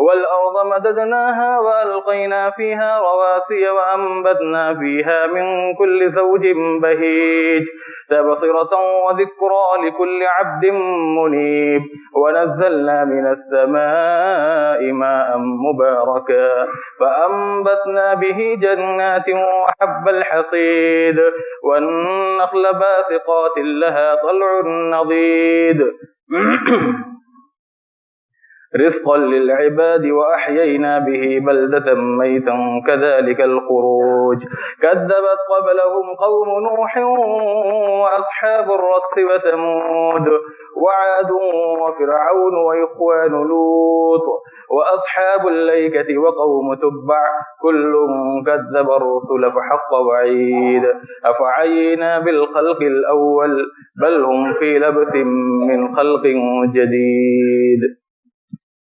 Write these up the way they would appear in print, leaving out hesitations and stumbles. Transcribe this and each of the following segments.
والأرض مددناها وألقينا فيها رواسي وأنبتنا فيها من كل زوج بهيج تبصرة وذكرى لكل عبد منيب ونزلنا من السماء ماء مباركا فأنبتنا به جنات وحب الحصيد والنخل باسقات لها طلع نضيد رزقا للعباد وأحيينا به بلدة ميتا كذلك الخروج كذبت قبلهم قوم نوح وأصحاب الرس وثمود وعاد وفرعون وإخوان لوط وأصحاب الأيكة وقوم تبع كل كذب الرسل فحق وعيد أفعينا بالخلق الأول بل هم في لبس من خلق جديد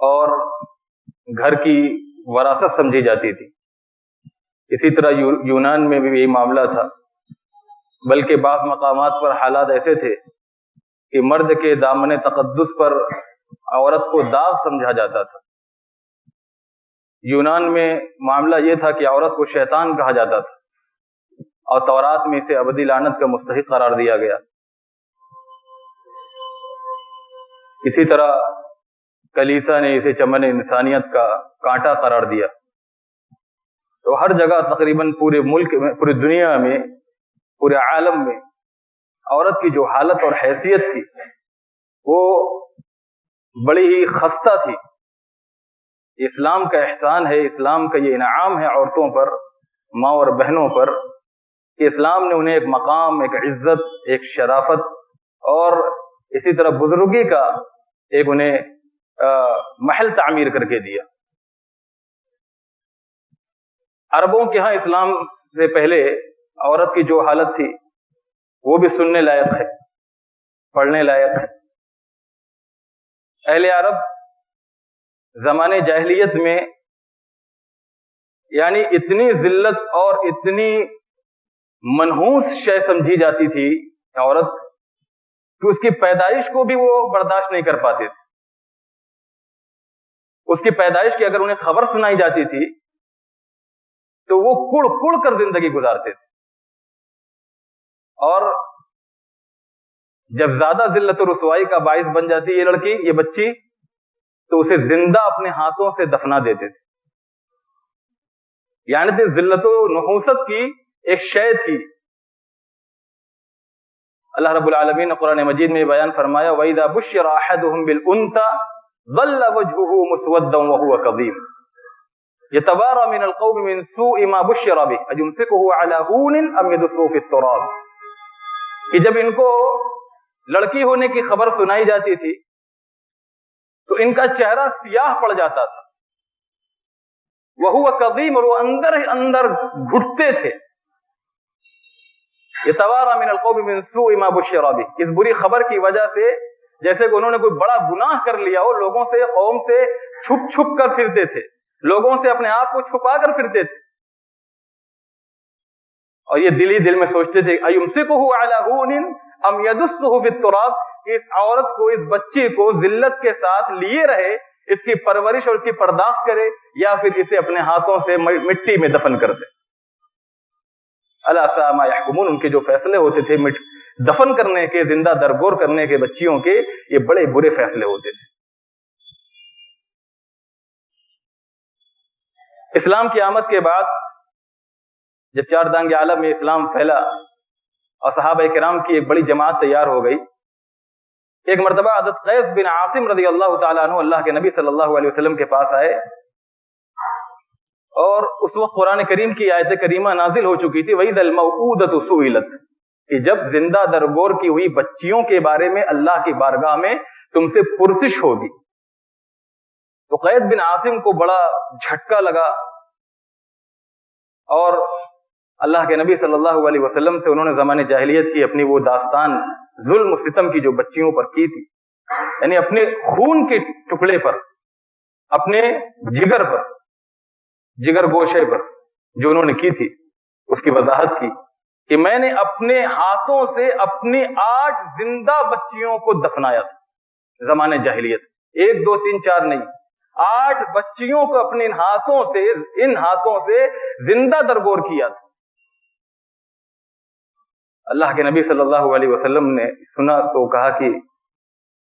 اور گھر کی وراثت سمجھی جاتی تھی. اسی طرح یونان میں بھی یہی معاملہ تھا، بلکہ بعض مقامات پر حالات ایسے تھے کہ مرد کے دامن تقدس پر عورت کو داغ سمجھا جاتا تھا. یونان میں معاملہ یہ تھا کہ عورت کو شیطان کہا جاتا تھا اور تورات میں اسے ابدی لعنت کا مستحق قرار دیا گیا. اسی طرح کلیسا نے اسے چمن انسانیت کا کانٹا قرار دیا. تو ہر جگہ تقریباً پورے ملک میں، پوری دنیا میں، پورے عالم میں عورت کی جو حالت اور حیثیت تھی وہ بڑی ہی خستہ تھی. اسلام کا احسان ہے، اسلام کا یہ انعام ہے عورتوں پر، ماں اور بہنوں پر، کہ اسلام نے انہیں ایک مقام، ایک عزت، ایک شرافت اور اسی طرح بزرگی کا ایک انہیں محل تعمیر کر کے دیا. عربوں کے ہاں اسلام سے پہلے عورت کی جو حالت تھی وہ بھی سننے لائق ہے، پڑھنے لائق ہے. اہل عرب زمانے جاہلیت میں یعنی اتنی ذلت اور اتنی منحوس شے سمجھی جاتی تھی عورت کہ اس کی پیدائش کو بھی وہ برداشت نہیں کر پاتے تھے. اس کی پیدائش کی اگر انہیں خبر سنائی جاتی تھی تو وہ کڑ کڑ کر زندگی گزارتے تھے. اور جب زیادہ ذلت و رسوائی کا باعث بن جاتی یہ لڑکی، یہ بچی، تو اسے زندہ اپنے ہاتھوں سے دفنا دیتے تھے. یعنی ذلت و نحوست کی ایک شے تھی. اللہ رب العالمین نے قرآن مجید میں بیان فرمایا وَإِذَا بُشِّرَ أَحَدُهُم بِالْأُنثَىٰ ظَلَّ وَجْهُهُ مُسْوَدًّا وَهُوَ كَظِيمٌ يَتَوَارَىٰ مِنَ الْقَوْمِ مِنْ سُوءِ مَا بُشِّرَ بِهِ أَيُمْسِكُهُ عَلَىٰ هُونٍ أَمْ يَدُسُّهُ فِي التُّرَابِ. کہ جب ان کو لڑکی ہونے کی خبر سنائی جاتی تھی تو ان کا چہرہ سیاہ پڑ جاتا تھا. وَهُوَ كَظِيمٌ، اور وہ اندر ہی اندر گھٹتے تھے. يَتَوَارَىٰ مِنَ الْقَوْمِ مِنْ سُوءِ مَا بُشِّرَ بِهِ، اس بری خبر کی وجہ سے، جیسے کہ انہوں نے کوئی بڑا گناہ کر لیا ہو، لوگوں سے، قوم سے چھپ چھپ کر پھرتے تھے، لوگوں سے اپنے آپ کو چھپا کر پھرتے تھے. اور یہ دل ہی دل میں سوچتے تھے أَيُمْسِكُهُ عَلَىٰ هُونٍ أَمْ يَدُسُّهُ فِي التُّرَابِ، کہ اس عورت کو، اس بچے کو ذلت کے ساتھ لیے رہے، اس کی پرورش اور اس کی پرداخت کرے، یا پھر اسے اپنے ہاتھوں سے مٹی میں دفن کر دے. الا ساء ما يحكمون، ان کے جو فیصلے ہوتے تھے دفن کرنے کے، زندہ درگور کرنے کے بچیوں کے، یہ بڑے برے فیصلے ہوتے تھے. اسلام کی آمد کے بعد جب چار دانگ عالم میں اسلام پھیلا اور صحابہ کرام کی ایک بڑی جماعت تیار ہو گئی، ایک مرتبہ حضرت قیس بن عاصم رضی اللہ تعالیٰ عنہ اللہ کے نبی صلی اللہ علیہ وسلم کے پاس آئے، اور اس وقت قرآن کریم کی آیت کریمہ نازل ہو چکی تھی وَإِذَا الْمَوْءُودَةُ سُئِلَتْ، کہ جب زندہ درگور کی ہوئی بچیوں کے بارے میں اللہ کی بارگاہ میں تم سے پرسش ہوگی. تو قیس بن عاصم کو بڑا جھٹکا لگا، اور اللہ کے نبی صلی اللہ علیہ وسلم سے انہوں نے زمانے جاہلیت کی اپنی وہ داستان ظلم و ستم کی جو بچیوں پر کی تھی، یعنی اپنے خون کے ٹکڑے پر، اپنے جگر پر، جگر گوشے پر جو انہوں نے کی تھی، اس کی وضاحت کی کہ میں نے اپنے ہاتھوں سے اپنی 8 زندہ بچیوں کو دفنایا تھا زمانے جاہلیت. 1 2 3 4 نہیں، 8 بچیوں کو اپنے ان ہاتھوں سے زندہ درگور کیا تھا. اللہ کے نبی صلی اللہ علیہ وسلم نے سنا تو کہا کہ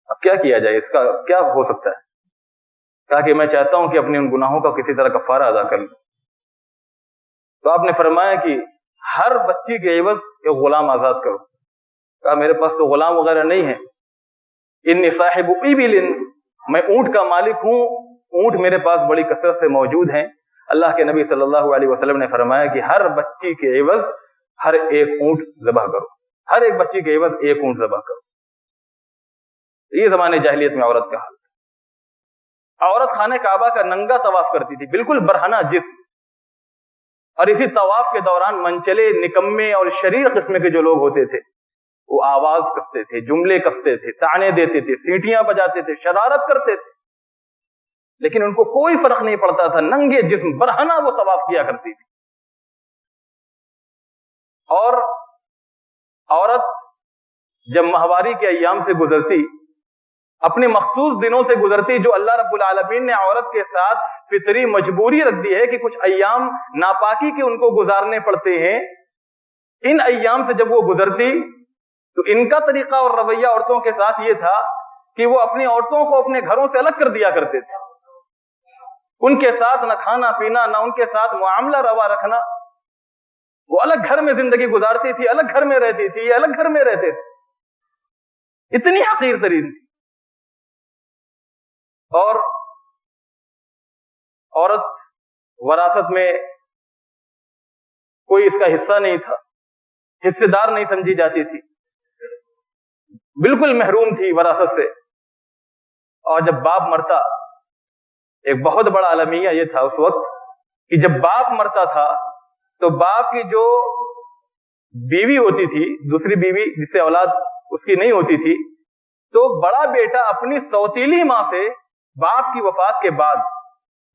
اب کیا کیا جائے، اس کا کیا ہو سکتا ہے؟ کہا کہ میں چاہتا ہوں کہ اپنے ان گناہوں کا کسی طرح کفارہ ادا کر لوں. تو آپ نے فرمایا کہ ہر بچی کے عوض ایک غلام آزاد کرو. کہا میرے پاس تو غلام وغیرہ نہیں ہے. انی صاحب ابل، میں اونٹ کا مالک ہوں، اونٹ میرے پاس بڑی کثرت سے موجود ہیں. اللہ کے نبی صلی اللہ علیہ وسلم نے فرمایا کہ ہر بچی کے عوض ہر ایک اونٹ ذبح کرو، ہر ایک بچی کے عوض ایک اونٹ ذبح کرو. یہ زمانے جاہلیت میں عورت کا حال. عورت خانہ کعبہ کا ننگا طواف کرتی تھی، بالکل برہنہ جسم. اور اسی طواف کے دوران منچلے، نکمے اور شریر قسم کے جو لوگ ہوتے تھے وہ آواز کستے تھے، جملے کستے تھے، تانے دیتے تھے، سیٹیاں بجاتے تھے، شرارت کرتے تھے. لیکن ان کو کوئی فرق نہیں پڑتا تھا، ننگے جسم برہنہ وہ طواف کیا کرتی تھی. اور عورت جب ماہواری کے ایام سے گزرتی، اپنے مخصوص دنوں سے گزرتی جو اللہ رب العالمین نے عورت کے ساتھ فطری مجبوری رکھ دی ہے کہ کچھ ایام ناپاکی کے ان کو گزارنے پڑتے ہیں، ان ایام سے جب وہ گزرتی تو ان کا طریقہ اور رویہ عورتوں کے ساتھ یہ تھا کہ وہ اپنی عورتوں کو اپنے گھروں سے الگ کر دیا کرتے تھے. ان کے ساتھ نہ کھانا پینا، نہ ان کے ساتھ معاملہ روا رکھنا. وہ الگ گھر میں زندگی گزارتی تھی، الگ گھر میں رہتی تھی، یہ الگ گھر میں رہتے تھے. اتنی حقیر ترین تھی. اور عورت وراثت میں کوئی اس کا حصہ نہیں تھا، حصے دار نہیں سمجھی جاتی تھی، بالکل محروم تھی وراثت سے. اور جب باپ مرتا، ایک بہت بڑا المیہ یہ تھا اس وقت کہ جب باپ مرتا تھا تو باپ کی جو بیوی ہوتی تھی، دوسری بیوی جس سے اولاد اس کی نہیں ہوتی تھی، تو بڑا بیٹا اپنی سوتیلی ماں سے باپ کی وفات کے بعد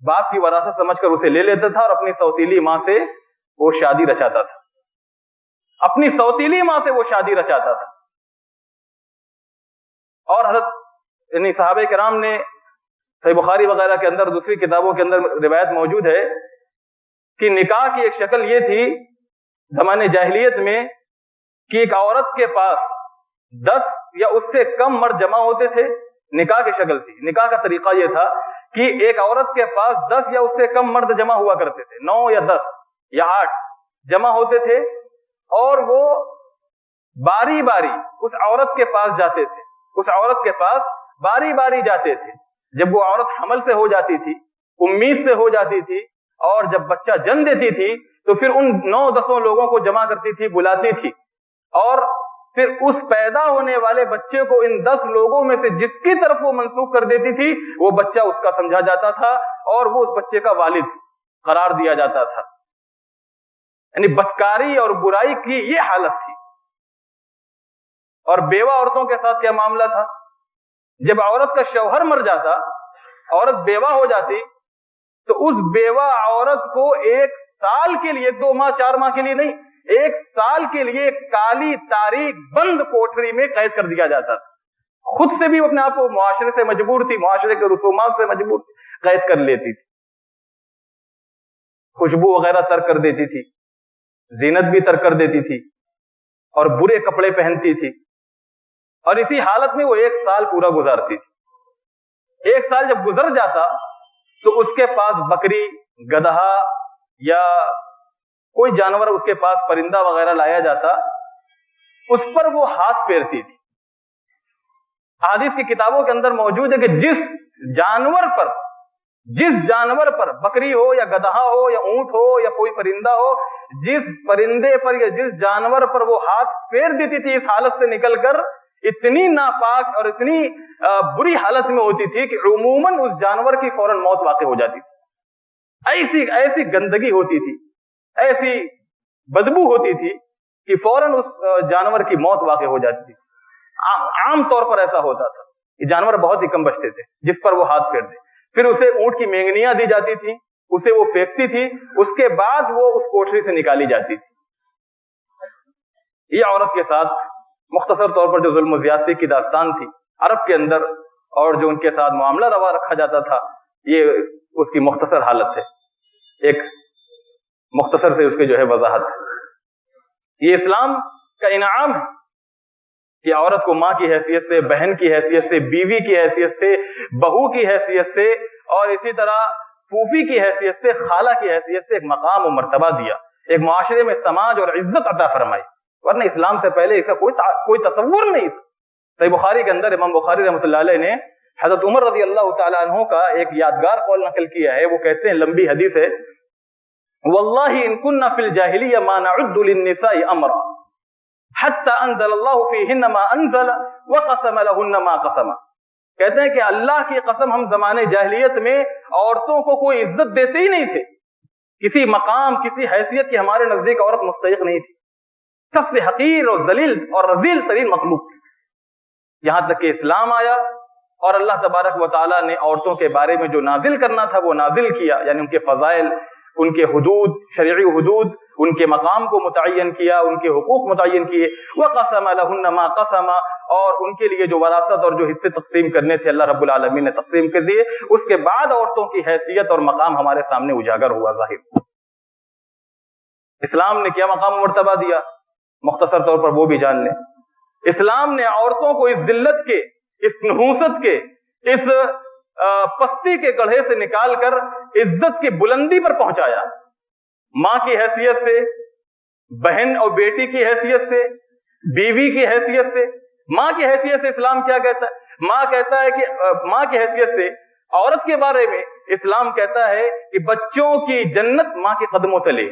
باپ کی وراثت سمجھ کر اسے لے لیتا تھا اور اپنی سوتیلی ماں سے وہ شادی رچاتا تھا. اپنی سوتیلی ماں سے وہ شادی رچاتا تھا. اور حضرت یعنی صحابہ کرام نے صحیح بخاری وغیرہ کے اندر، دوسری کتابوں کے اندر روایت موجود ہے کہ نکاح کی ایک شکل یہ تھی زمانے جاہلیت میں کہ ایک عورت کے پاس 10 یا اس سے کم مرد جمع ہوتے تھے. نکاح کی شکل تھی. نکاح کا طریقہ یہ تھا کہ ایک عورت کے پاس 10 یا اس سے کم مرد جمع ہوا کرتے تھے، 9 یا 10 یا 8 جمع ہوتے تھے، اور وہ باری باری اس عورت کے پاس جاتے تھے. اس عورت کے پاس باری باری جاتے تھے. جب وہ عورت حمل سے ہو جاتی تھی، امید سے ہو جاتی تھی، اور جب بچہ جن دیتی تھی تو پھر ان 9-10 لوگوں کو جمع کرتی تھی، بلاتی تھی، اور پھر اس پیدا ہونے والے بچے کو ان 10 لوگوں میں سے جس کی طرف وہ منسوخ کر دیتی تھی وہ بچہ اس کا سمجھا جاتا تھا اور وہ اس بچے کا والد قرار دیا جاتا تھا. یعنی بدکاری اور برائی کی یہ حالت تھی. اور بیوہ عورتوں کے ساتھ کیا معاملہ تھا؟ جب عورت کا شوہر مر جاتا، عورت بیوہ ہو جاتی، تو اس بیوہ عورت کو 1 سال کے لیے، 2 ماہ 4 ماہ کے لیے نہیں، 1 سال کے لیے کالی تاریک بند کوٹری میں قید کر دیا جاتا تھا. خود سے بھی اپنے آپ کو معاشرے سے مجبور تھی، معاشرے کے رسومات سے مجبور تھی، قید کر لیتی تھی. خوشبو وغیرہ ترک کر دیتی تھی، زینت بھی ترک کر دیتی تھی، اور برے کپڑے پہنتی تھی. اور اسی حالت میں وہ 1 سال پورا گزارتی تھی. 1 سال جب گزر جاتا تو اس کے پاس بکری، گدھا یا کوئی جانور، اس کے پاس پرندہ وغیرہ لایا جاتا، اس پر وہ ہاتھ پھیرتی تھی. حدیث کی کتابوں کے اندر موجود ہے کہ جس جانور پر بکری ہو یا گدھا ہو یا اونٹ ہو یا کوئی پرندہ ہو، جس پرندے پر یا جس جانور پر وہ ہاتھ پھیر دیتی تھی، اس حالت سے نکل کر اتنی ناپاک اور اتنی بری حالت میں ہوتی تھی کہ عموماً اس جانور کی فوراً موت واقع ہو جاتی تھی. ایسی گندگی ہوتی تھی، ایسی بدبو ہوتی تھی کہ فوراً اس جانور کی موت واقع ہو جاتی تھی. عام طور پر ایسا ہوتا تھا. یہ جانور بہت ہی کم بچتے تھے جس پر وہ ہاتھ پھیر دے. پھر اسے اونٹ کی مینگنیاں دی جاتی تھی، اسے وہ پھینکتی تھی، اس کے بعد وہ اس کوٹری سے نکالی جاتی تھی. یہ عورت کے ساتھ مختصر طور پر جو ظلم و زیادتی کی داستان تھی عرب کے اندر، اور جو ان کے ساتھ معاملہ روا رکھا جاتا تھا، یہ اس کی مختصر حالت ہے. ایک مختصر سے اس کی جو ہے وضاحت. یہ اسلام کا انعام ہے کہ عورت کو ماں کی حیثیت سے، بہن کی حیثیت سے، بیوی کی حیثیت سے، بہو کی حیثیت سے، اور اسی طرح پھوپھی کی حیثیت سے، خالہ کی حیثیت سے ایک مقام و مرتبہ دیا، ایک معاشرے میں سماج اور عزت عطا فرمائی. ورنہ اسلام سے پہلے اس کا کوئی تصور نہیں تھا. صحیح بخاری کے اندر امام بخاری رحمۃ اللہ علیہ نے حضرت عمر رضی اللہ تعالیٰ عنہ کا ایک یادگار قول نقل کیا ہے. وہ کہتے ہیں، لمبی حدیث ہے، واللہ ان کننا فی الجاہلیہ ما نعد للنساء امرا حتی انزل اللہ فیہن ما انزل وقسم لہن ما قسم. کہتے ہیں کہ اللہ کی قسم ہم زمانے جاہلیت میں عورتوں کو کوئی عزت دیتے ہی نہیں تھے. کسی مقام، کسی حیثیت کی ہمارے نزدیک عورت مستحق نہیں تھی. سب سے حقیر اور ذلیل اور رذیل ترین مخلوق. یہاں تک کہ اسلام آیا اور اللہ تبارک و تعالیٰ نے عورتوں کے بارے میں جو نازل کرنا تھا وہ نازل کیا، یعنی ان کے فضائل، ان کے حدود، شرعی حدود، ان کے مقام کو متعین کیا، ان کے حقوق متعین کیے. وَقَسَمَ لَهُنَّ مَا قَسَمَ، اور ان کے لیے جو وراثت اور جو حصے تقسیم کرنے تھے اللہ رب العالمین نے تقسیم کر دیے. اس کے بعد عورتوں کی حیثیت اور مقام ہمارے سامنے اجاگر ہوا، ظاہر. اسلام نے کیا مقام و مرتبہ دیا، مختصر طور پر وہ بھی جان لیں. اسلام نے عورتوں کو اس ذلت کے، اس نحوست کے، اس پستی کے گڑھے سے نکال کر عزت کی بلندی پر پہنچایا. ماں کی حیثیت سے، بہن اور بیٹی کی حیثیت سے، بیوی کی حیثیت سے. ماں کی حیثیت سے اسلام کیا کہتا ہے؟ ماں کہتا ہے کہ ماں کی حیثیت سے عورت کے بارے میں اسلام کہتا ہے کہ بچوں کی جنت ماں کے قدموں تلے.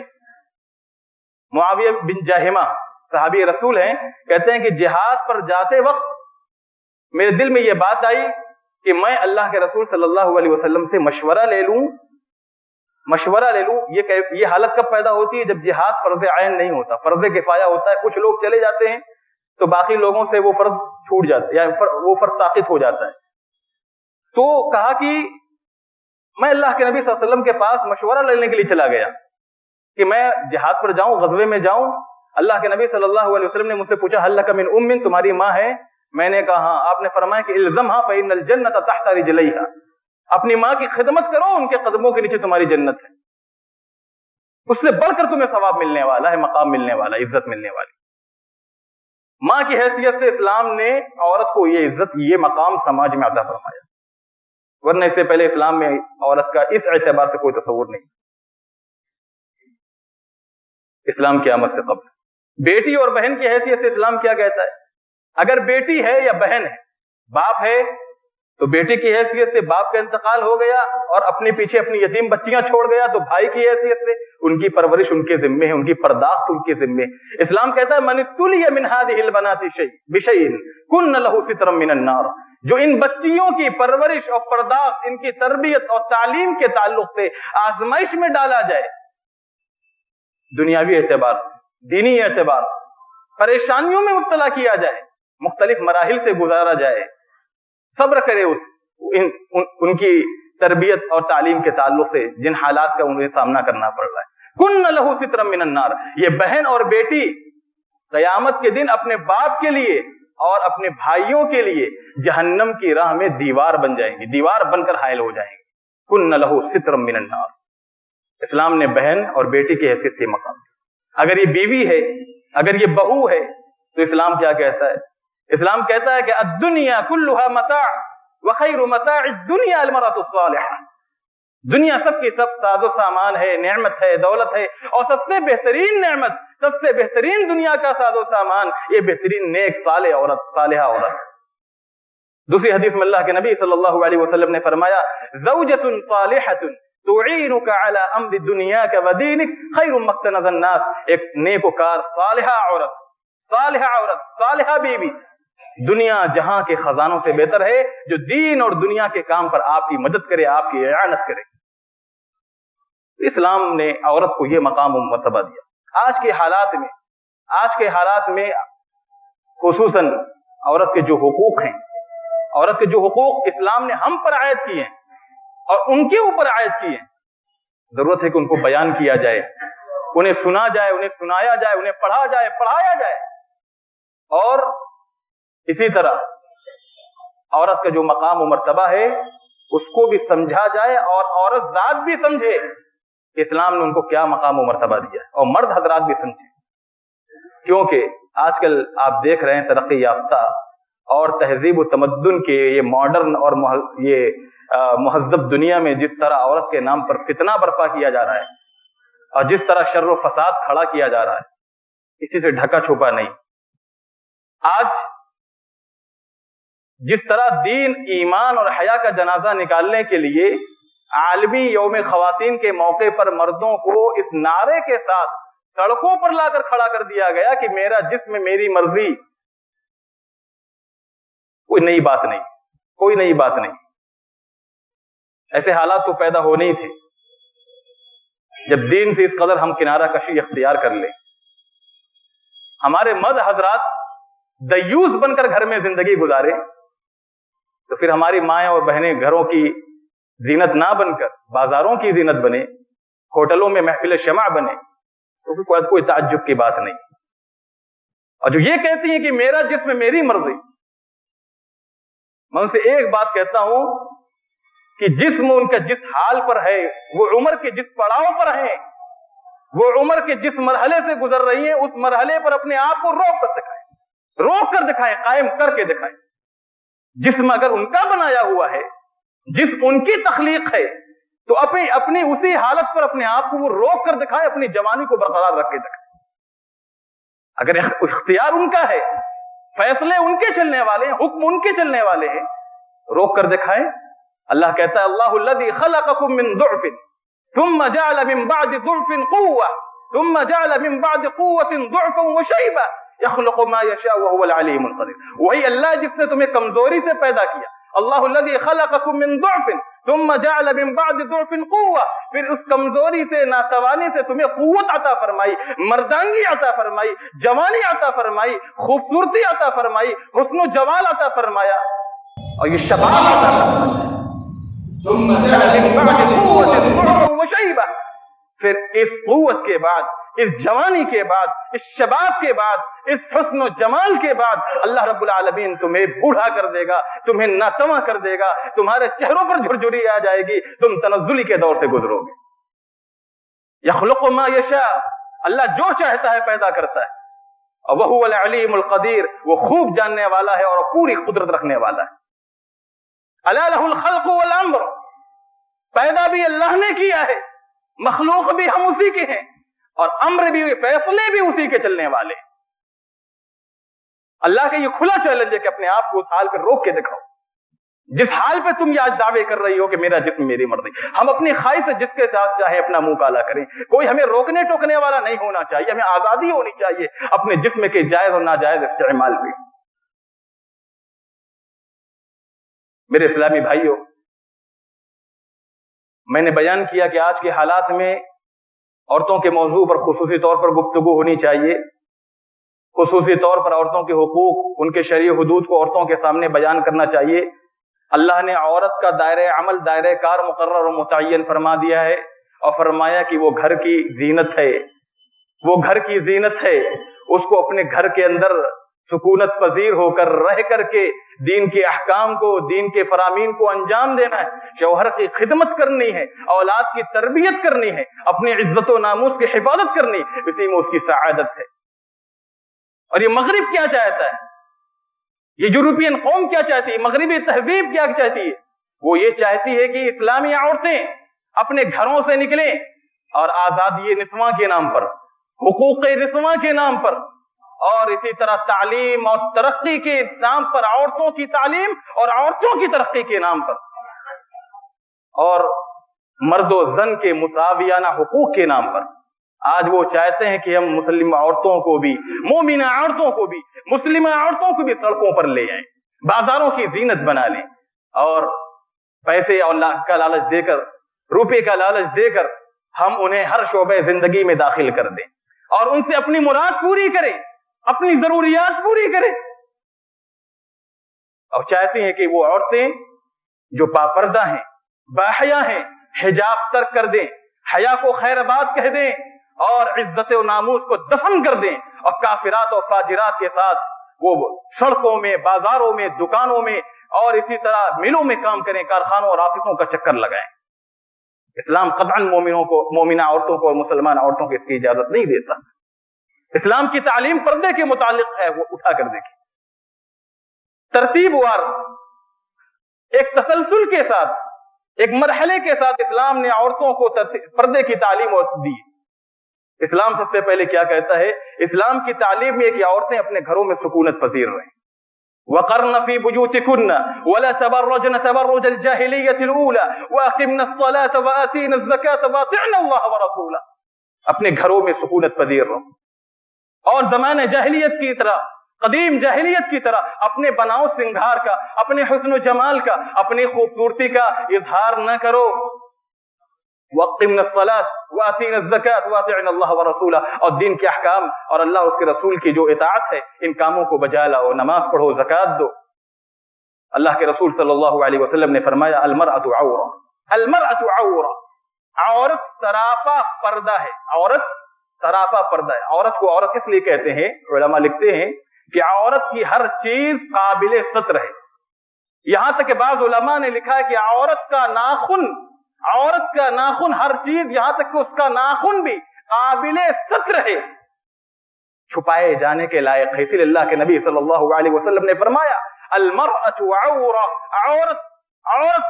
معاویہ بن جاہمہ صحابی رسول ہیں، کہتے ہیں کہ جہاد پر جاتے وقت میرے دل میں یہ بات آئی کہ میں اللہ کے رسول صلی اللہ علیہ وسلم سے مشورہ لے لوں. یہ حالت کب پیدا ہوتی ہے؟ جب جہاد فرض عین نہیں ہوتا، فرض کفایہ ہوتا ہے. کچھ لوگ چلے جاتے ہیں تو باقی لوگوں سے وہ فرض چھوٹ جاتا ہے، یا وہ فرض ساقط ہو جاتا ہے. تو کہا کہ میں اللہ کے نبی صلی اللہ علیہ وسلم کے پاس مشورہ لینے کے لیے چلا گیا کہ میں جہاد پر جاؤں، غزوے میں جاؤں. اللہ کے نبی صلی اللہ علیہ وسلم نے مجھ سے پوچھا هل لك من ام، تمہاری ماں ہے؟ میں نے کہا ہاں. آپ نے فرمایا کہ الزمها فإن الجنة تحت رجليها، اپنی ماں کی خدمت کرو، ان کے قدموں کے نیچے تمہاری جنت ہے. اس سے بڑھ کر تمہیں ثواب ملنے والا ہے، مقام ملنے والا، عزت ملنے والی. ماں کی حیثیت سے اسلام نے عورت کو یہ عزت، یہ مقام سماج میں عطا فرمایا. ورنہ اس سے پہلے اسلام میں عورت کا اس اعتبار سے کوئی تصور نہیں. اسلام کی آمد سے قبل بیٹی اور بہن کی حیثیت سے اسلام کیا کہتا ہے؟ اگر بیٹی ہے یا بہن ہے، باپ ہے تو بیٹی کی حیثیت سے باپ کا انتقال ہو گیا اور اپنے پیچھے اپنی یتیم بچیاں چھوڑ گیا تو بھائی کی حیثیت سے ان کی پرورش ان کے ذمے ہے، ان کی پرداخت ان کے ذمے. اسلام کہتا ہے من ابتلی من هذه البنات بشيء كن له سترا من النار، جو ان بچیوں کی پرورش اور پرداخت، ان کی تربیت اور تعلیم کے تعلق سے آزمائش میں ڈالا جائے، دنیاوی اعتبار سے، دینی اعتبار سے پریشانیوں میں مبتلا کیا جائے، مختلف مراحل سے گزارا جائے، صبر کرے ان کی تربیت اور تعلیم کے تعلق سے جن حالات کا انہیں سامنا کرنا پڑ رہا ہے. کن لہو سترا من النار، یہ بہن اور بیٹی قیامت کے دن اپنے باپ کے لیے اور اپنے بھائیوں کے لیے جہنم کی راہ میں دیوار بن جائیں گی، دیوار بن کر حائل ہو جائیں گے. کن لہو سترا من النار. اسلام نے بہن اور بیٹی کی حیثیت سے مقام دیا. اگر یہ بیوی ہے، اگر یہ بہو ہے تو اسلام کیا کہتا ہے؟ اسلام کہتا ہے کہ الدنیا کلها متاع وخیر متاع الدنیا المرأة الصالحة. دنیا سب کی سب ساز و سامان ہے، نعمت ہے، دولت ہے، اور سب سے بہترین نعمت، سب سے بہترین دنیا کا ساز و سامان یہ بہترین نیک صالح عورت، صالحہ عورت. دوسری حدیث میں اللہ کے نبی صلی اللہ علیہ وسلم نے فرمایا زوجۃ صالحۃ تعینک علی امر دنیاک ودینک خیر ما اقتنز الناس. ایک نیکوکار صالحہ عورت، صالحہ عورت، صالحہ بیوی دنیا جہاں کے خزانوں سے بہتر ہے، جو دین اور دنیا کے کام پر آپ کی مدد کرے، آپ کی اعانت کرے. اسلام نے عورت کو یہ مقام و مرتبہ دیا. آج کے حالات میں خصوصاً عورت کے جو حقوق ہیں، عورت کے جو حقوق اسلام نے ہم پر عائد کیے ہیں اور ان کے اوپر عائد کیے ہیں، ضرورت ہے کہ ان کو بیان کیا جائے، انہیں سنا جائے، انہیں سنایا جائے، انہیں پڑھا جائے، پڑھایا جائے. اور اسی طرح عورت کا جو مقام و مرتبہ ہے اس کو بھی سمجھا جائے اور عورت ذات بھی سمجھے کہ اسلام نے ان کو کیا مقام و مرتبہ دیا ہے، اور مرد حضرات بھی سمجھے. کیونکہ آج کل آپ دیکھ رہے ہیں ترقی یافتہ اور تہذیب و تمدن کے یہ ماڈرن اور یہ مہذب دنیا میں جس طرح عورت کے نام پر فتنہ برپا کیا جا رہا ہے اور جس طرح شر و فساد کھڑا کیا جا رہا ہے، اسی سے ڈھکا چھپا نہیں. آج جس طرح دین، ایمان اور حیا کا جنازہ نکالنے کے لیے عالمی یوم خواتین کے موقع پر مردوں کو اس نعرے کے ساتھ سڑکوں پر لا کر کھڑا کر دیا گیا کہ میرا جسم میری مرضی، کوئی نئی بات نہیں، کوئی نئی بات نہیں. ایسے حالات تو پیدا ہونے ہی تھے جب دین سے اس قدر ہم کنارہ کشی اختیار کر لیں. ہمارے مرد حضرات دیوس بن کر گھر میں زندگی گزارے، تو پھر ہماری مائیں اور بہنیں گھروں کی زینت نہ بن کر بازاروں کی زینت بنے، ہوٹلوں میں محفل شمع بنے، تو کوئی تعجب کی بات نہیں۔ اور جو یہ کہتی ہیں کہ میرا جسم میری مرضی، میں ان سے ایک بات کہتا ہوں کہ جسم ان کا جس حال پر ہے، وہ عمر کے جس پڑاؤ پر ہیں، وہ عمر کے جس مرحلے سے گزر رہی ہیں، اس مرحلے پر اپنے آپ کو روک کر دکھائیں، قائم کر کے دکھائیں۔ جسم اگر ان کا بنایا ہوا ہے، جسم ان کی تخلیق ہے، تو اپنی اسی حالت پر اپنے آپ کو وہ روک کر دکھائیں، اپنی جوانی کو برقرار رکھ کے دکھائیں۔ اگر اختیار ان کا ہے، فیصلے ان کے چلنے والے ہیں، حکم ان کے چلنے والے ہیں، روک کر دکھائیں۔ اللہ کہتا ہے اللہ الذی خلقکم من ضعف ثم جعل من بعد ضعف قوة ثم جعل من بعد قوة ضعفا وشیبا یخلق ما یشاء وهو العلیم القدیر۔ وہی اللہ جس نے تمہیں کمزوری سے پیدا کیا، اللہ الذی خلقکم من ضعف ثم جعل من بعد ضعف قوة، پھر اس کمزوری سے، ناتوانی سے تمہیں قوت عطا فرمائی، مردانگی عطا فرمائی، جوانی عطا فرمائی، خوبصورتی عطا فرمائی، حسن و جمال عطا فرمایا، اور یہ شباب عطا فرمایا۔ ثم جعل من بعد قوة ضعفا وشیبا، پھر اس قوت کے بعد، اس جوانی کے بعد، اس شباب کے بعد، اس حسن و جمال کے بعد اللہ رب العالمین تمہیں بوڑھا کر دے گا، تمہیں ناتواں کر دے گا، تمہارے چہروں پر جھرجھری آ جائے گی، تم تنزلی کے دور سے گزرو گے۔ یخلق ما یشاء، اللہ جو چاہتا ہے پیدا کرتا ہے، اور وہو العلیم القدیر، وہ خوب جاننے والا ہے اور پوری قدرت رکھنے والا ہے۔ الا لہ الخلق والامر، پیدا بھی اللہ نے کیا ہے، مخلوق بھی ہم اسی کے ہیں، اور امر بھی، فیصلے بھی اسی کے چلنے والے۔ اللہ کا یہ کھلا چیلنج ہے کہ اپنے آپ کو اس حال پہ روک کے دکھاؤ، جس حال پہ تم یہ آج دعوے کر رہی ہو کہ میرا جسم میری مرضی۔ ہم اپنی خواہش سے جس کے ساتھ چاہے اپنا منہ کالا کریں، کوئی ہمیں روکنے ٹوکنے والا نہیں ہونا چاہیے، ہمیں آزادی ہونی چاہیے اپنے جسم کے جائز اور ناجائز استعمال پہ۔ میرے اسلامی بھائیوں، میں نے بیان کیا کہ آج کے حالات میں عورتوں کے موضوع پر خصوصی طور پر گفتگو ہونی چاہیے، خصوصی طور پر عورتوں کے حقوق، ان کے شرعی حدود کو عورتوں کے سامنے بیان کرنا چاہیے۔ اللہ نے عورت کا دائرہ عمل، دائرہ کار مقرر و متعین فرما دیا ہے، اور فرمایا کہ وہ گھر کی زینت ہے، وہ گھر کی زینت ہے، اس کو اپنے گھر کے اندر سکونت پذیر ہو کر رہ کر کے دین کے احکام کو، دین کے فرامین کو انجام دینا ہے، شوہر کی خدمت کرنی ہے، اولاد کی تربیت کرنی ہے، اپنی عزت و ناموس کی حفاظت کرنی، اسی میں اس کی سعادت ہے۔ اور یہ مغرب کیا چاہتا ہے، یہ یورپین قوم کیا چاہتی ہے، مغربی تہذیب کیا چاہتی ہے؟ وہ یہ چاہتی ہے کہ اسلامی عورتیں اپنے گھروں سے نکلیں اور آزادی نسواں کے نام پر، حقوق نسواں کے نام پر، اور اسی طرح تعلیم اور ترقی کے نام پر، عورتوں کی تعلیم اور عورتوں کی ترقی کے نام پر، اور مرد و زن کے مساویانہ حقوق کے نام پر، آج وہ چاہتے ہیں کہ ہم مسلم عورتوں کو بھی، مومنہ عورتوں کو بھی، مسلمہ عورتوں کو بھی سڑکوں پر لے آئیں، بازاروں کی زینت بنا لیں، اور پیسے اور کا لالچ دے کر، روپے کا لالچ دے کر ہم انہیں ہر شعبے زندگی میں داخل کر دیں، اور ان سے اپنی مراد پوری کریں، اپنی ضروریات پوری کریں۔ اور چاہتے ہیں کہ وہ عورتیں جو پاپردہ ہیں، باحیا ہیں، حجاب ترک کر دیں، حیا کو خیر آباد کہہ دیں، اور عزت و ناموس کو دفن کر دیں، اور کافرات اور فاجرات کے ساتھ وہ سڑکوں میں، بازاروں میں، دکانوں میں، اور اسی طرح ملوں میں کام کریں، کارخانوں اور آفسوں کا چکر لگائیں۔ اسلام قطعاً مومنوں کو، مومنہ عورتوں کو اور مسلمان عورتوں کو اس کی اجازت نہیں دیتا۔ اسلام کی تعلیم پردے کے متعلق ہے، وہ اٹھا کر دیکھیں، ترتیب وار، ایک تسلسل کے ساتھ، ایک مرحلے کے ساتھ اسلام نے عورتوں کو پردے کی تعلیم دی۔ اسلام سب سے پہلے کیا کہتا ہے؟ اسلام کی تعلیم میں کہ عورتیں اپنے گھروں میں سکونت پذیر رہیں۔ وَقَرْنَ فِي بُيُوتِكُنَّ وَلَا تَبَرَّجْنَ تَبَرُّجَ الْجَاهِلِيَّةِ الْأُولَى وَأَقِمْنَ الصَّلَاةَ وَآتِينَ الزَّكَاةَ وَأَطِعْنَ اللَّهَ وَرَسُولَهُ، اپنے گھروں میں سکونت پذیر رہو، اور زمانے جاہلیت کی طرح، قدیم جاہلیت کی طرح اپنے بناؤ سنگھار کا، اپنے حسن و جمال کا، اپنی خوبصورتی کا اظہار نہ کرو۔ وَأَقِمْنَ الصَّلَاةَ وَآتِينَ الزَّكَاةَ وَأَطِعْنَ اللَّهَ وَرَسُولَهُ، اور دین کے احکام اور اللہ اس کے رسول کی جو اطاعت ہے، ان کاموں کو بجا لاؤ، نماز پڑھو، زکوٰۃ دو۔ اللہ کے رسول صلی اللہ علیہ وسلم نے فرمایا المرأۃ عورہ، المرأۃ عورہ، عورت سراپا پردہ ہے، عورت سراپا پردہ ہے۔ عورت کو عورت اس لیے کہتے ہیں، علماء لکھتے ہیں کہ عورت کی ہر چیز قابل ستر ہے، یہاں تک کہ بعض علماء نے لکھا ہے کہ عورت کا ناخن، عورت کا ناخن، ہر چیز یہاں تک کہ اس کا ناخن بھی قابل ستر ہے، چھپائے جانے کے لائق ہے۔ اسی لیے اللہ کے نبی صلی اللہ علیہ وسلم نے فرمایا المرأۃ عورہ، عورت، عورت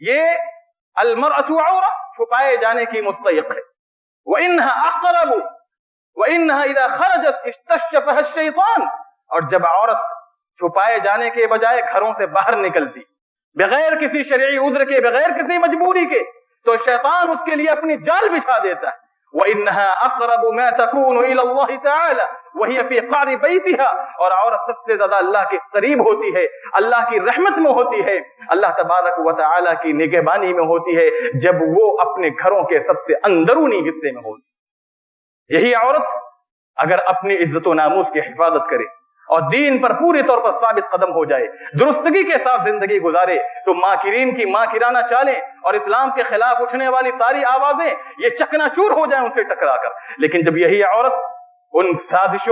یہ المرأۃ عورہ چھپائے جانے کی مستحق ہے۔ وَإِنَّهَا أَقْرَبُ وَإِنَّهَا إِذَا خَرَجَتْ اسْتَشْرَفَهَا الشَّيْطَانُ، اور جب عورت چھپائے جانے کے بجائے گھروں سے باہر نکلتی بغیر کسی شرعی عذر کے، بغیر کسی مجبوری کے، تو شیطان اس کے لیے اپنی جال بچھا دیتا ہے۔ وَإِنَّهَا أَقْرَبُ مَا تَكُونُ إِلَى اللَّهِ تَعَالَى وَهِيَ فِي قَعْرِ بَيْتِهَا، اور عورت سب سے زیادہ اللہ کے قریب ہوتی ہے، اللہ کی رحمت میں ہوتی ہے، اللہ تبارک و تعالی کی نگہبانی میں ہوتی ہے، جب وہ اپنے گھروں کے سب سے اندرونی حصے میں ہوتی ہے۔ یہی عورت اگر اپنی عزت و ناموس کی حفاظت کرے اور دین پر پوری طور پر ثابت قدم ہو جائے، درستگی کے ساتھ زندگی گزارے، تو ماکرین کی ماکرانہ چالیں اور اسلام کے خلاف اٹھنے والی ساری آوازیں یہ چکنا چور ہو جائیں ان سے ٹکرا کر۔ لیکن جب یہی عورت ان سازش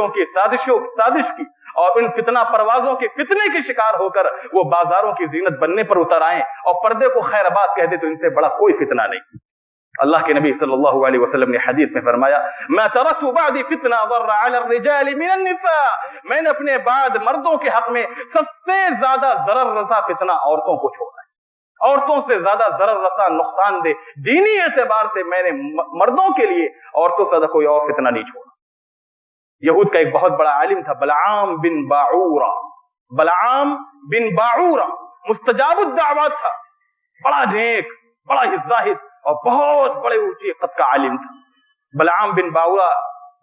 کی اور ان فتنہ پروازوں کے فتنے کی شکار ہو کر وہ بازاروں کی زینت بننے پر اتر آئیں اور پردے کو خیر آباد کہہ دے، تو ان سے بڑا کوئی فتنہ نہیں۔ اللہ کے نبی صلی اللہ علیہ وسلم نے حدیث میں فرمایا ما ترکت بعدی فتنہ ضر علی الرجال من النساء، میں نے اپنے بعد مردوں کے حق میں سب سے زیادہ ضرر رسا فتنہ عورتوں کو چھوڑا ہے، عورتوں سے زیادہ ضرر رسا نقصان دہ دینی اعتبار سے میں نے مردوں کے لیے عورتوں سے زیادہ کوئی اور فتنہ نہیں چھوڑا۔ یہود کا ایک بہت بڑا عالم تھا بلعام بن باعورہ، بلعام بن باعورہ مستجاب الدعوات تھا، بڑا نیک، بڑا ہی زاہد اور بہت بڑے اونچی قد کا عالم تھا۔ بلعام بن باعورہ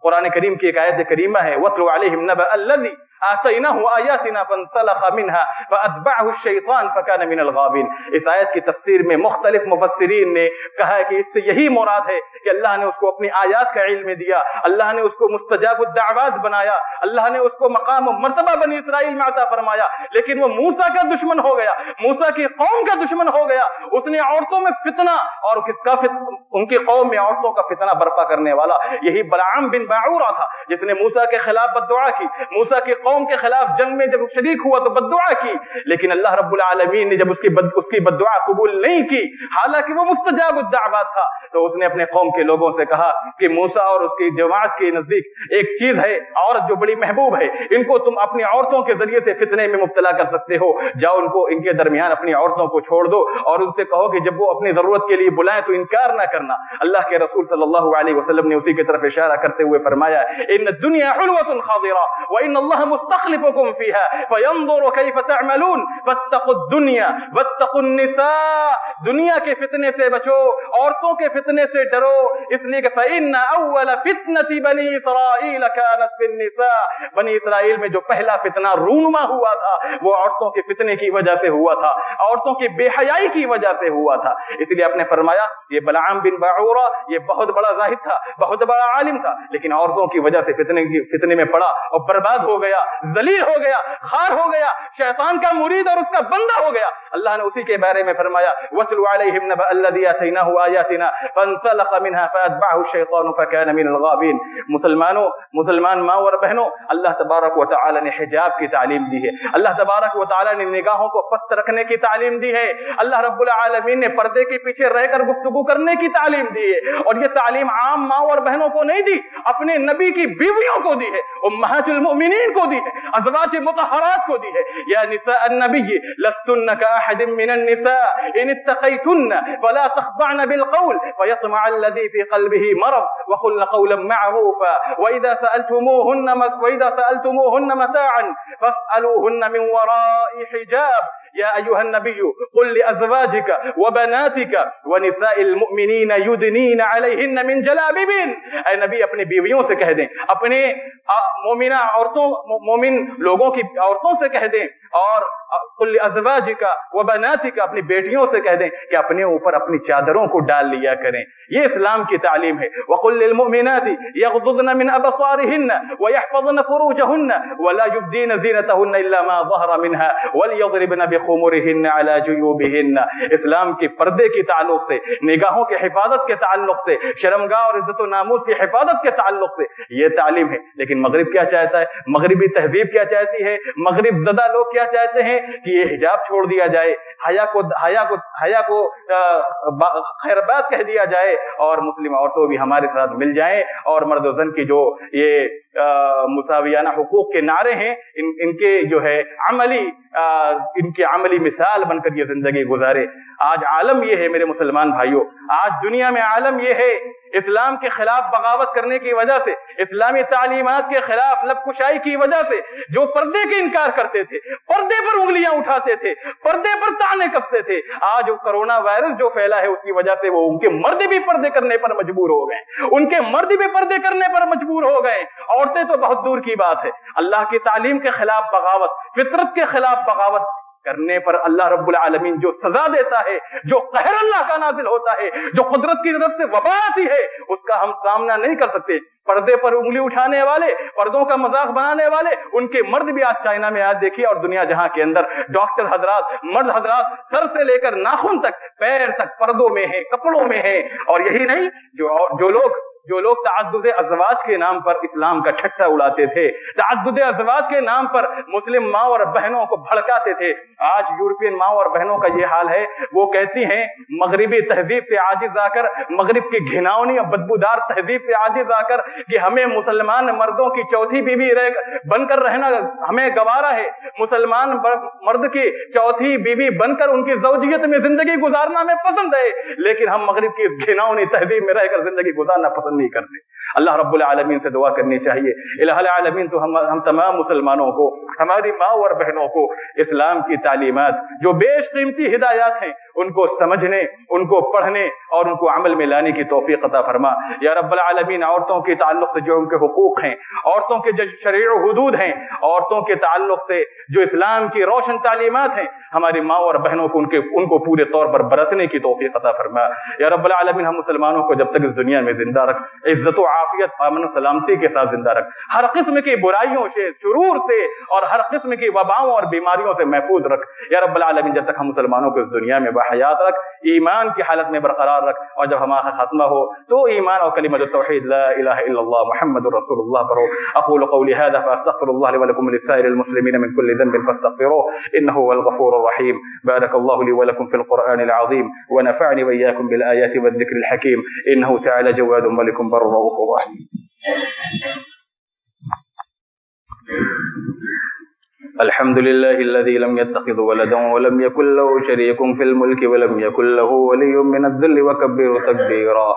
قرآن کریم کی ایک آیت کریمہ ہے وَاتْلُ عَلَيْهِمْ نَبَأَ الَّذِي آتَيْنَاهُ آيَاتِنَا فَانْسَلَخَ مِنْهَا فَأَتْبَعَهُ الشَّيْطَانُ فَكَانَ مِنَ الْغَاوِينَ۔ اس آیت کی تفسیر میں مختلف مفسرین نے کہا ہے کہ اس سے یہی مراد ہے کہ اللہ نے اس کو اپنی آیات کا علم دیا، اللہ نے اس کو مستجاب الدعوات بنایا، اللہ نے اس کو مقام و مرتبہ بنی اسرائیل میں عطا فرمایا، لیکن وہ موسیٰ کا دشمن ہو گیا، موسیٰ کی قوم کا دشمن ہو گیا، اس نے عورتوں میں فتنہ اور کس کا ان کی قوم میں عورتوں کا فتنہ برپا کرنے والا یہی بلعام بن باعورہ تھا، جس نے موسیٰ کے خلاف بددعا کی، موسیٰ کی قوم کے خلاف جنگ میں جب شریک ہوا تو بددعا کی، لیکن اللہ رب العالمین نے جب اس کی بددعا قبول نہیں کی، حالانکہ وہ مستجاب الدعوات تھا، تو اس نے اپنے قوم کے لوگوں سے کہا کہ موسیٰ اور اس کی جماعت کے نزدیک ایک چیز ہے، عورت جو بڑی محبوب ہے، ان کو تم اپنی عورتوں کے ذریعے سے فتنے میں مبتلا کر سکتے ہو، جاؤ ان کو ان کے درمیان اپنی عورتوں کو چھوڑ دو اور ان سے کہو کہ جب وہ اپنی ضرورت کے لیے بلائیں تو انکار نہ کرنا۔ اللہ کے رسول صلی اللہ علیہ وسلم نے اسی کی طرف اشارہ کرتے ہوئے فرمایا ان الدنیا حلوة خاضرة وان اللہ مستخلفکم فيها فينظر كيف تعملون فاتقوا الدنيا واتقوا النساء، دنیا کے فتنے سے بچو، عورتوں کے فتنے سے ڈرو، اس لیے کہ فإن أول فتنة بني إسرائيل كانت في النساء، بنی اسرائیل میں جو پہلا فتنہ رونما ہوا تھا وہ عورتوں کے فتنے کی وجہ سے ہوا تھا، عورتوں کی بے حیائی کی وجہ سے ہوا تھا۔ اس لیے آپ نے فرمایا یہ بلعام بن باعورہ یہ بہت بڑا زاہد تھا، بہت بڑا عالم تھا، لیکن عورتوں کی وجہ سے فتنے میں پڑا اور برباد ہو گیا، ذلیل ہو گیا، خار ہو گیا، شیطان کا مرید اور اس کا بندہ ہو گیا۔ اللہ نے اسی کے بارے میں فرمایا وَاتْلُ عَلَيْهِمْ نَبَأَ الَّذِي آتَيْنَاهُ آيَاتِنَا فَانْسَلَخَ مِنْهَا فَأَتْبَعَهُ الشَّيْطَانُ فَكَانَ مِنَ الْغَاوِينَ۔ مسلمان ماں اور بہنوں، اللہ تبارک و تعالی نے حجاب کی تعلیم دی ہے، اللہ تبارک و تعالی نے نگاہوں کو پست رکھنے کی تعلیم دی ہے، اللہ رب العالمین نے پردے کے پیچھے رہ کر گفتگو کرنے کی تعلیم دی ہے، اور یہ تعلیم عام ماں اور بہنوں کو نہیں دی، اپنے نبی کی بیویوں کو دی ہے، امہات المؤمنین کو دی ہے، ازواج مطہرات کو دی ہے۔ یا نساء النبی لستن کاحد من النساء ان اتقیتن فلا تخضعن بالقول فيطمع الذي في قلبه مرض وقلن قولا معروفا واذا سألتموهن متاعا فاسألوهن من وراء حجاب یا ایھا النبی قل لازواجک وبناتک ونساء المؤمنین یدنین علیہن من جلابیبہن، اے نبی اپنی بیویوں سے کہہ دیں، اپنے مومنہ عورتوں، مومن لوگوں کی عورتوں سے کہہ دیں، اور قل لازواجک وبناتک اپنی بیٹیوں سے کہہ دیں کہ اپنے اوپر اپنی چادروں کو ڈال لیا کریں، یہ اسلام کی تعلیم ہے۔ وقل للمؤمنات یغضضن من ابصارهن ويحفظن فروجهن ولا يبدين زينتهن الا ما ظهر منها وليضربن بخمرهن على جيوبهن، اسلام کے پردے کے تعلق سے، نگاہوں کے حفاظت کے تعلق سے، شرمگاہ اور عزت و ناموس کی حفاظت کے تعلق سے یہ تعلیم ہے۔ لیکن مغرب کیا چاہتا ہے؟ مغربی تہذیب کیا چاہتی ہے؟ مغرب زدہ لوگ کیا چاہتے ہیں کہ یہ حجاب چھوڑ دیا جائے، حیا کو خیر بات کہہ دیا جائے، اور مسلم عورتوں بھی ہمارے ساتھ مل جائیں، اور مرد و زن کی جو یہ مساویانہ حقوق کے نعرے ہیں ان کے جو ہے ان کے عملی مثال بن کر یہ زندگی گزارے۔ آج عالم یہ ہے میرے مسلمان بھائیوں، آج دنیا میں عالم یہ ہے، اسلام کے خلاف بغاوت کرنے کی وجہ سے، اسلامی تعلیمات کے خلاف لب کشائی کی وجہ سے جو پردے کے انکار کرتے تھے، پردے پر انگلیاں اٹھاتے تھے، پردے پر طعنے کستے تھے، آج کرونا وائرس جو پھیلا ہے اس کی وجہ سے وہ ان کے مرد بھی پردے کرنے پر مجبور ہو گئے، ان کے مرد بھی پردے کرنے پر مجبور ہو گئے، عورتیں تو بہت دور کی بات ہے۔ اللہ کی تعلیم کے خلاف بغاوت، فطرت کے خلاف بغاوت کرنے پر اللہ رب العالمین جو سزا دیتا ہے، جو قہر اللہ کا نازل ہوتا ہے، جو قدرت کی طرف سے وبا آتی ہے، اس کا ہم سامنا نہیں کر سکتے۔ پردے پر انگلی اٹھانے والے، پردوں کا مذاق بنانے والے، ان کے مرد بھی آج چائنا میں آج دیکھیے، اور دنیا جہاں کے اندر ڈاکٹر حضرات، مرد حضرات سر سے لے کر ناخن تک، پیر تک پردوں میں ہیں، کپڑوں میں ہیں۔ اور یہی نہیں، جو لوگ تعدد ازواج کے نام پر اسلام کا ٹھٹا اڑاتے تھے، تعدد ازواج کے نام پر مسلم ماں اور بہنوں کو بھڑکاتے تھے، آج یورپین ماں اور بہنوں کا یہ حال ہے۔ وہ کہتی ہیں مغربی تہذیب سے عاجز آ کر، مغرب کی گھناؤنی اور بدبودار تہذیب سے عاجز آ کر، کہ ہمیں مسلمان مردوں کی چوتھی بیوی بن کر رہنا ہمیں گوارا ہے، مسلمان مرد کی چوتھی بیوی بن کر ان کی زوجیت میں زندگی گزارنا ہمیں پسند ہے، لیکن ہم مغرب کی گھناؤنی تہذیب میں رہ کر زندگی گزارنا پسند نہیں کرتے۔ اللہ رب العالمین سے دعا کرنی چاہیے، الہ العالمین تو ہم تمام مسلمانوں کو، ہماری ماں اور بہنوں کو اسلام کی تعلیمات جو بیش قیمتی ہدایات ہیں ان کو سمجھنے، ان کو پڑھنے اور ان کو عمل میں لانے کی توفیق عطا فرما یا رب العالمین۔ عورتوں کے تعلق سے جو ان کے حقوق ہیں، عورتوں کے جو شرعی و حدود ہیں، عورتوں کے تعلق سے جو اسلام کی روشن تعلیمات ہیں، ہماری ماں اور بہنوں کو ان کو پورے طور پر برتنے کی توفیق عطا فرما یا رب العالمین۔ ہم مسلمانوں کو جب تک اس دنیا میں زندہ رکھ، عزت و عافیت، امن و سلامتی کے ساتھ زندہ رکھ، ہر قسم کی برائیوں سے، شرور سے اور ہر قسم کی وباؤں اور بیماریوں سے محفوظ رکھ یا رب العالمین۔ جب تک ہم مسلمانوں کو اس دنیا میں حیات رکھ، ایمان کی حالت میں برقرار رکھ، اور جب ہمارا خاتمہ ہو تو ایمان اور کلمۃ التوحید لا الہ الا اللہ محمد رسول اللہ پڑھو۔ اقول قولی هذا فاستغفر الله لي ولكم ولسائر المسلمين من كل ذنب فاستغفروه انه هو الغفور الرحيم۔ بارك الله لي ولكم في القرآن العظيم ونفعني وإياكم بالآيات والذكر الحكيم إنه تعالى جواد ملك بر رؤوف رحيم۔ الحمد لله الذي لم يتخذ ولدا ولم يكن له شريك في الملك ولم يكن له ولي من الذل وكبره تكبيرا۔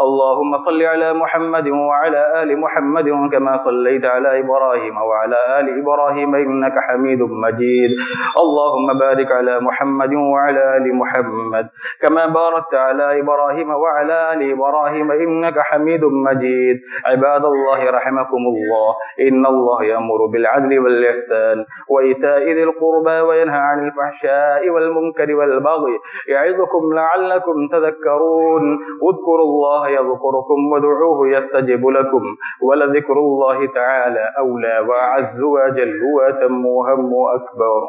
اللهم صل على محمد وعلى آل محمد كما صليت على إبراهيم وعلى آل إبراهيم إنك حميد مجيد۔ اللهم بارك على محمد وعلى آل محمد كما باركت على إبراهيم وعلى آل إبراهيم إنك حميد مجيد۔ عباد الله رحمكم الله، إن الله يأمر بالعدل والإحسان وإيتاء ذي القربى وينهى عن الفحشاء والمنكر والبغي يعظكم لعلكم تذكرون۔ اذكروا الله يذكركم وادعوه يستجب لكم ولذكر الله تعالى أولى وأعز وأجل وأتم وهم أكبر۔